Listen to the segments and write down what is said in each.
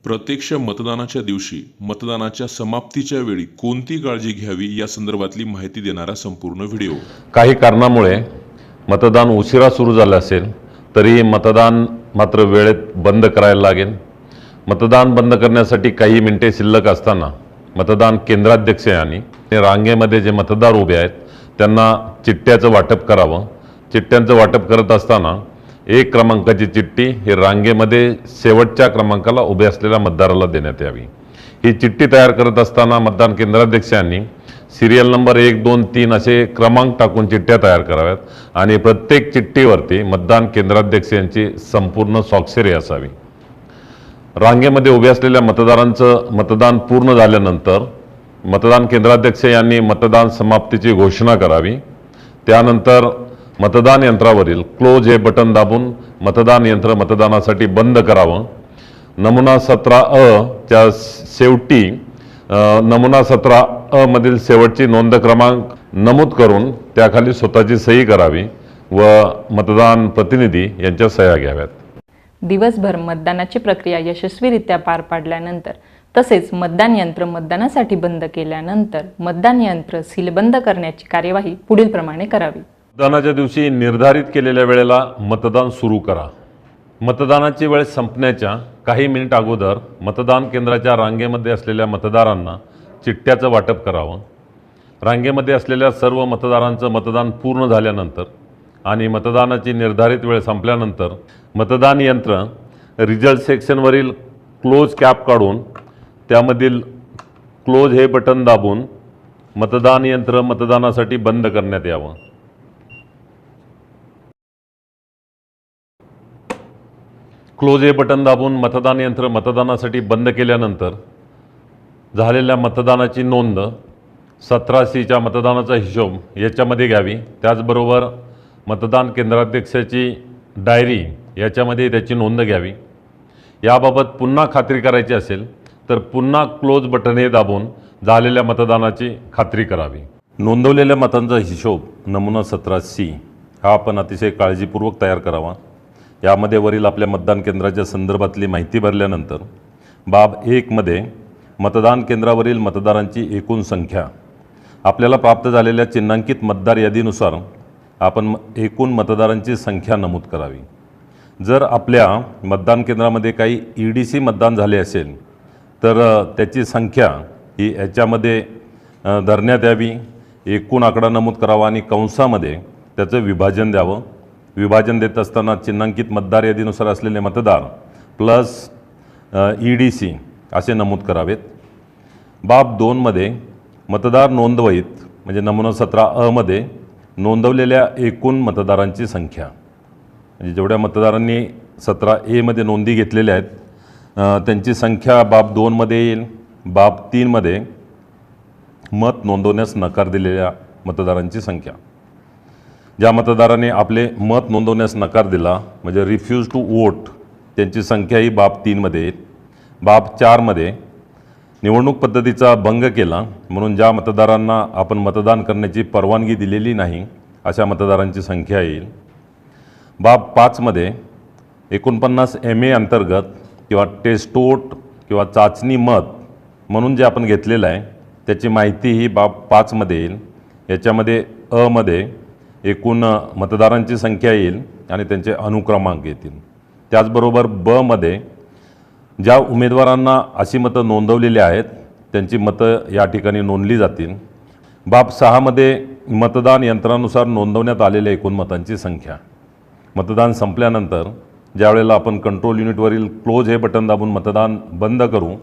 प्रत्यक्ष मतदानाच्या दिवशी मतदानाच्या समाप्तीच्या वेळी कोणती काळजी घ्यावी या संदर्भातली माहिती देणारा संपूर्ण व्हिडिओ। काही कारणामुळे मतदान उशिरा सुरू झालं असेल तरी मतदान मात्र वेळेत बंद करायला लागेल। मतदान बंद करण्यासाठी काही मिनिटे शिल्लक असताना मतदान केंद्राध्यक्ष यांनी रांगेमध्ये जे मतदार उभे आहेत त्यांना चिठ्ठ्याचं वाटप करावं। चिठ्ठ्यांचं वाटप करत असताना 1 क्रमांकाची चिठ्ठी ही रांगेमध्ये शेवटच्या क्रमांकाला उभे असलेल्या मतदाराला देण्यात यावी। ही चिठ्ठी तयार करत असताना मतदान केंद्राध्यक्षांनी सिरियल नंबर 1, 2, 3 असे क्रमांक टाकून चिठ्ठ्या तयार कराव्यात आणि प्रत्येक चिठ्ठीवरती मतदान केंद्राध्यक्ष यांची संपूर्ण स्वाक्षरी असावी। रांगेमध्ये उभे असलेल्या मतदारांचं मतदान पूर्ण झाल्यानंतर मतदान केंद्राध्यक्ष यांनी मतदान समाप्तीची घोषणा करावी। त्यानंतर मतदान यंत्रावरील क्लोज हे बटन दाबून मतदान यंत्र मतदानासाठी बंद करावं। नमुना 17अ च्या शेवटी नमुना 17अ मधील शेवटची नोंद क्रमांक नमूद करून त्याखाली स्वतःची सही करावी व मतदान प्रतिनिधी यांच्या सह्या घ्याव्यात। दिवसभर मतदानाची प्रक्रिया यशस्वीरित्या पार पाडल्यानंतर तसेच मतदान यंत्र मतदानासाठी बंद केल्यानंतर मतदान यंत्र सीलबंद करण्याची कार्यवाही पुढील प्रमाणे करावी। मतदानाच्या दिवशी निर्धारित केलेल्या वेळेला मतदान सुरू करा। मतदानाची वेळ संपण्याच्या काही मिनिट अगोदर मतदान केंद्राच्या रांगेमध्ये असलेल्या मतदारांना चिठ्ठ्याचं वाटप करावं। रांगेमध्ये असलेल्या सर्व मतदारांचं मतदान पूर्ण झाल्यानंतर आणि मतदानाची निर्धारित वेळ संपल्यानंतर मतदान यंत्र रिझल्ट सेक्शनवरील क्लोज कॅप काढून त्यामधील क्लोज हे बटन दाबून मतदान यंत्र मतदानासाठी बंद करण्यात यावं। क्लोज हे बटन दाबून मतदान यंत्र मतदानासाठी बंद केल्यानंतर झालेल्या मतदानाची नोंद 17C च्या मतदानाचा हिशोब याच्यामध्ये घ्यावी। त्याचबरोबर मतदान केंद्राध्यक्षाची डायरी याच्यामध्ये त्याची नोंद घ्यावी। याबाबत पुन्हा खात्री करायची असेल तर पुन्हा क्लोज बटन हे दाबून झालेल्या मतदानाची खात्री करावी। नोंदवलेल्या मतांचा हिशोब नमुना 17C हा आपण अतिशय काळजीपूर्वक तयार करावा। यामध्ये वरील आपल्या मतदान केंद्राच्या संदर्भातली माहिती भरल्यानंतर बाब 1 मध्ये मतदान केंद्रावरील मतदारांची एकूण संख्या आपल्याला प्राप्त झालेल्या चिन्हांकित मतदार यादीनुसार आपण एकूण मतदारांची संख्या नमूद करावी। जर आपल्या मतदान केंद्रामध्ये काही EDC मतदान झाले असेल तर त्याची संख्या ही याच्यामध्ये धरण्यात यावी। एकूण आकडा नमूद करावा आणि कंसामध्ये त्याचं विभाजन द्यावं। विभाजन देत असताना चिन्हांकित मतदार यादीनुसार असलेले मतदार प्लस EDC असे नमूद करावेत। बाब 2 मध्ये मतदार नोंदवहीत म्हणजे नमुना 17अ मध्ये नोंदवलेल्या एकूण मतदारांची संख्या म्हणजे जेवढ्या मतदारांनी 17A मध्ये नोंदी घेतलेल्या आहेत त्यांची संख्या बाब 2 मध्ये येईल। बाब 3 मध्ये मत नोंदवण्यास नकार दिलेल्या मतदारांची संख्या, ज्या मतदाराने आपले मत नोंदवण्यास नकार दिला म्हणजे रिफ्यूज टू वोट त्यांची संख्या ही बाब 3 मध्ये येईल। बाब 4 मध्ये निवडणूक पद्धतीचा भंग केला म्हणून ज्या मतदारांना आपण मतदान करण्याची परवानगी दिलेली नाही अशा मतदारांची संख्या येईल। बाब 5 मध्ये 49 MA अंतर्गत किंवा टेस्ट वोट किंवा चाचणी मत म्हणून जे आपण घेतलेलं आहे त्याची माहिती ही बाब 5 मध्ये येईल। याच्यामध्ये अ मध्ये एकूण मतदारांची संख्या येईल आणि त्यांचे अनुक्रमांक येतील। त्याचबरोबर ब मध्ये ज्या उमेदवारांना अशी मतं नोंदवलेली आहेत त्यांची मतं या ठिकाणी नोंदली जातील। बाब 6 मध्ये मतदान यंत्रानुसार नोंदवण्यात आलेल्या एकूण मतांची संख्या, मतदान संपल्यानंतर ज्यावेळेला आपण कंट्रोल युनिटवरील क्लोज हे बटन दाबून मतदान बंद करू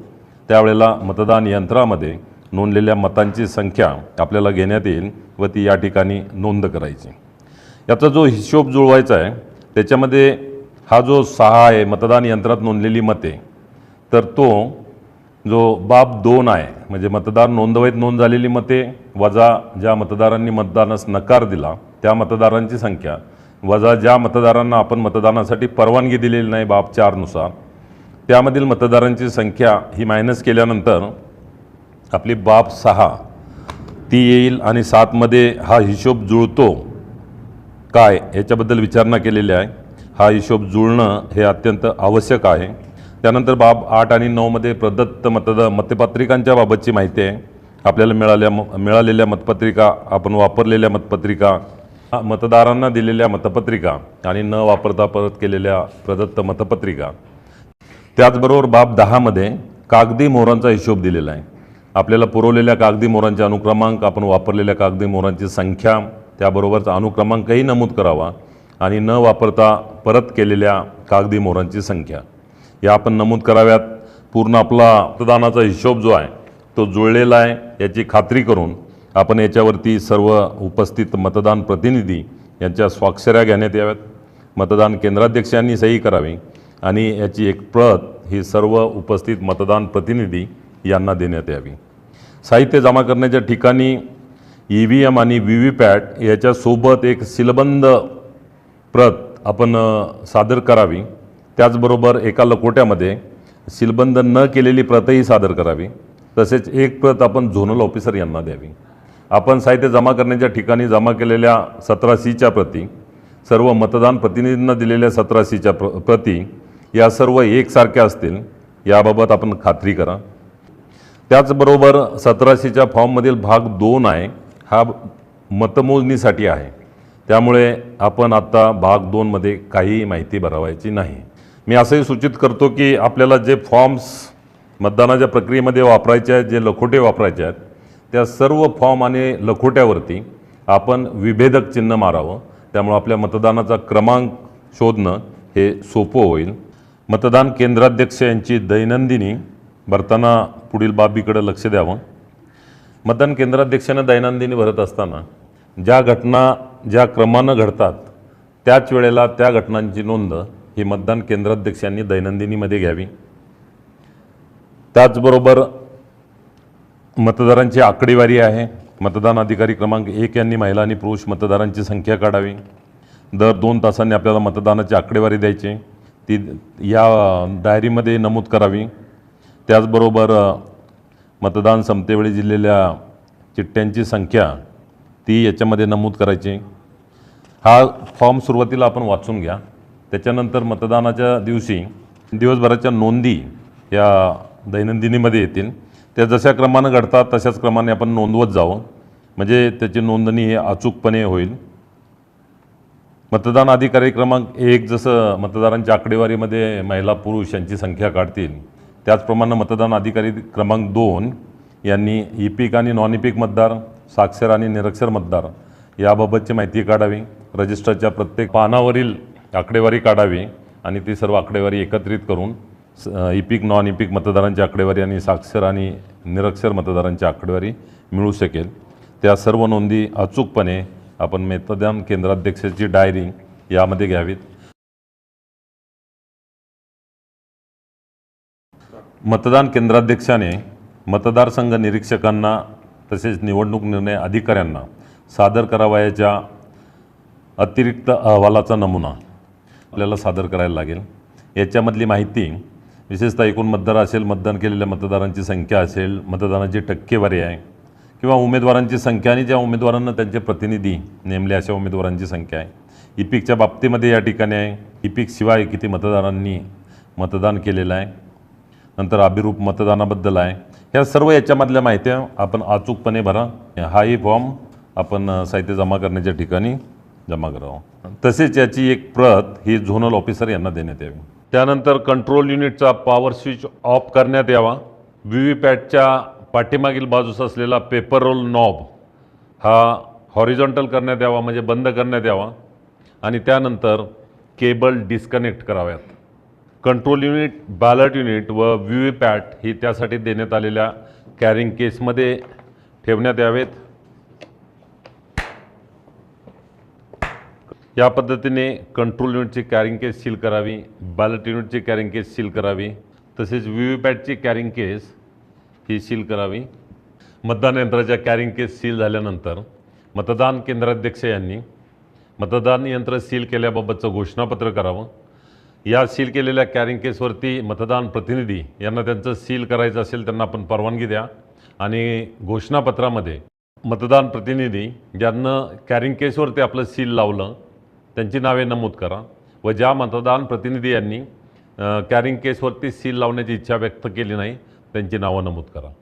त्यावेळेला मतदान यंत्रामध्ये नोंदलेल्या मतांची संख्या आपल्याला घेण्यात येईल व ती या ठिकाणी नोंद करायची। याचा जो हिशोब जुळवायचा आहे त्याच्यामध्ये हा जो 6 आहे मतदान यंत्रात नोंदलेली मते तर तो जो बाब 2 आहे म्हणजे मतदार नोंदवहीत नोंद झालेली मते वजा ज्या मतदारांनी मतदानास नकार दिला त्या मतदारांची संख्या वजा ज्या मतदारांना आपण मतदानासाठी परवानगी दिलेली नाही बाब 4 नुसार त्यामधील मतदारांची संख्या ही मायनस केल्यानंतर आपली बाब 6 ती येईल आणि 7 मध्ये हा हिशोब जुळतो काय याच्याबद्दल विचारणा केलेली आहे। हा हिशोब जुळणं हे अत्यंत आवश्यक आहे त्यानंतर बाब 8 आणि 9मध्ये प्रदत्त मतपत्रिकांच्या बाबतची माहिती आहे. आपल्याला मिळालेल्या मतपत्रिका, आपण वापरलेल्या मतपत्रिका, मतदारांना दिलेल्या मतपत्रिका आणि न वापरता परत केलेल्या प्रदत्त मतपत्रिका. त्याचबरोबर बाब 10मध्ये कागदी मोहरांचा हिशोब दिलेला आहे. आपल्याला पुरवलेल्या कागदी मोहरांचे अनुक्रमांक, आपण वापरलेल्या कागदी मोहरांची संख्या, त्याबरोबरचा अनुक्रमांकही नमूद करावा आणि न वापरता परत केलेल्या कागदी मोहरांची संख्या या आपण नमूद कराव्यात. पूर्ण आपला मतदानाचा हिशोब जो आहे तो जुळलेला आहे याची खात्री करून आपण याच्यावरती सर्व उपस्थित मतदान प्रतिनिधी यांच्या स्वाक्षऱ्या घेण्यात याव्यात. मतदान केंद्राध्यक्षांनी सही करावी आणि याची एक प्रत ही सर्व उपस्थित मतदान प्रतिनिधी यांना देण्यात यावी. साहित्य जमा करण्याच्या ठिकाणी EVM आणि VVPAT याच्यासोबत एक सीलबंद प्रत आपण सादर करावी. त्याचबरोबर एका लकोट्यामध्ये सीलबंद न केलेली प्रतही सादर करावी. तसेच एक प्रत आपण झोनल ऑफिसर यांना द्यावी. आपण साहित्य जमा करण्याच्या ठिकाणी जमा केलेल्या 17C प्रती, सर्व मतदान प्रतिनिधींना दिलेल्या 17C प्रती या सर्व एकसारख्या असतील याबाबत आपण खात्री करा. त्याचबरोबर 17C फॉर्ममधील भाग 2 आहे, हा मतमोजणीसाठी आहे. त्यामुळे आपण आत्ता भाग 2मध्ये काहीही माहिती भरवायची नाही. मी असंही सूचित करतो की आपल्याला जे फॉर्म्स मतदानाच्या प्रक्रियेमध्ये वापरायचे आहेत, जे लखोटे वापरायचे आहेत, त्या सर्व फॉर्म आणि लखोट्यावरती आपण विभेदक चिन्ह मारावं. त्यामुळे आपल्या मतदानाचा क्रमांक शोधणं हे सोपं होईल. मतदान केंद्राध्यक्ष यांची दैनंदिनी भरताना पुढील बाबीकडे लक्ष द्यावं. मतदान केंद्राध्यक्षानं दैनंदिनी भरत असताना ज्या घटना ज्या क्रमानं घडतात त्याच वेळेला त्या घटनांची नोंद ही मतदान केंद्राध्यक्षांनी दैनंदिनीमध्ये घ्यावी. त्याचबरोबर मतदारांची आकडेवारी आहे. मतदान अधिकारी क्रमांक 1 यांनी महिला आणि पुरुष मतदारांची संख्या काढावी. दर 2 तासांनी आपल्याला मतदानाची आकडेवारी द्यायची, ती या डायरीमध्ये नमूद करावी. त्याचबरोबर मतदान संपतेवेळी दिलेल्या चिठ्ठ्यांची संख्या ती याच्यामध्ये नमूद करायची. हा फॉर्म सुरुवातीला आपण वाचून घ्या. त्याच्यानंतर मतदानाच्या दिवशी दिवसभराच्या नोंदी या दैनंदिनीमध्ये येतील. त्या जशा क्रमानं घडतात तशाच क्रमाने आपण नोंदवत जावं, म्हणजे त्याची नोंदणी हे अचूकपणे होईल. मतदान अधिकारी क्रमांक 1 जसं मतदारांच्या आकडेवारीमध्ये महिला पुरुष यांची संख्या काढतील, त्याचप्रमाणे मतदान अधिकारी क्रमांक 2 यांनी EPIC आणि नॉन EPIC मतदार, साक्षर आणि निरक्षर मतदार याबाबतची माहिती काढावी. रजिस्टरच्या प्रत्येक पानावरील आकडेवारी काढावी आणि ती सर्व आकडेवारी एकत्रित करून EPIC नॉन EPIC मतदारांची आकडेवारी आणि साक्षर आणि निरक्षर मतदारांची आकडेवारी मिळू शकेल. त्या सर्व नोंदी अचूकपणे आपण मतदान केंद्राध्यक्षाची डायरी यामध्ये घ्यावीत. मतदान केंद्राध्यक्षाने मतदारसंघ निरीक्षकांना तसेच निवडणूक निर्णय अधिकाऱ्यांना सादर करावयाच्या अतिरिक्त अहवालाचा नमुना आपल्याला सादर करायला लागेल. याच्यामधली माहिती विशेषतः एकूण मतदार असेल, मतदान केलेल्या मतदारांची संख्या असेल, मतदानाची टक्केवारी आहे किंवा उमेदवारांची संख्या आणि ज्या उमेदवारांना त्यांचे प्रतिनिधी नेमले अशा उमेदवारांची संख्या आहे. EPICच्या बाबतीमध्ये या ठिकाणी आहे EPIC शिवाय किती मतदारांनी मतदान केलेलं आहे. नंतर अभिरूप मतदानाबद्दल आहे. ह्या सर्व याच्यामधल्या माहित्या आपण अचूकपणे भरा. हाही फॉर्म आपण साहित्य जमा करण्याच्या ठिकाणी जमा करावा. तसेच याची एक प्रत ही झोनल ऑफिसर यांना देण्यात यावी. त्यानंतर कंट्रोल युनिटचा पॉवर स्विच ऑफ करण्यात यावा. VVPATच्या पाठीमागील बाजूस असलेला पेपर रोल नॉब हा हॉरिझॉन्टल करण्यात यावा, म्हणजे बंद करण्यात यावा आणि त्यानंतर केबल डिस्कनेक्ट कराव्यात. कंट्रोल युनिट, बॅलट युनिट व VVPAT ही त्यासाठी देण्यात आलेल्या कॅरिंग केसमध्ये ठेवण्यात यावेत. या पद्धतीने कंट्रोल युनिटची कॅरिंग केस सील करावी, बॅलट युनिटची कॅरिंग केस सील करावी, तसेच VVPATची कॅरिंग केस ही सील करावी. मतदान यंत्राच्या कॅरिंग केस सील झाल्यानंतर मतदान केंद्राध्यक्ष यांनी मतदान यंत्र सील केल्याबाबतचं घोषणापत्र करावं. या सील केलेल्या कॅरिंग केसवरती मतदान प्रतिनिधी यांना त्यांचं सील करायचं असेल त्यांना आपण परवानगी द्या आणि घोषणापत्रामध्ये मतदान प्रतिनिधी ज्यांना कॅरिंग केसवरती आपलं सील लावलं त्यांची नावे नमूद करा व ज्या मतदान प्रतिनिधी यांनी कॅरिंग केसवरती सील लावण्याची इच्छा व्यक्त केली नाही त्यांची नावं नमूद करा.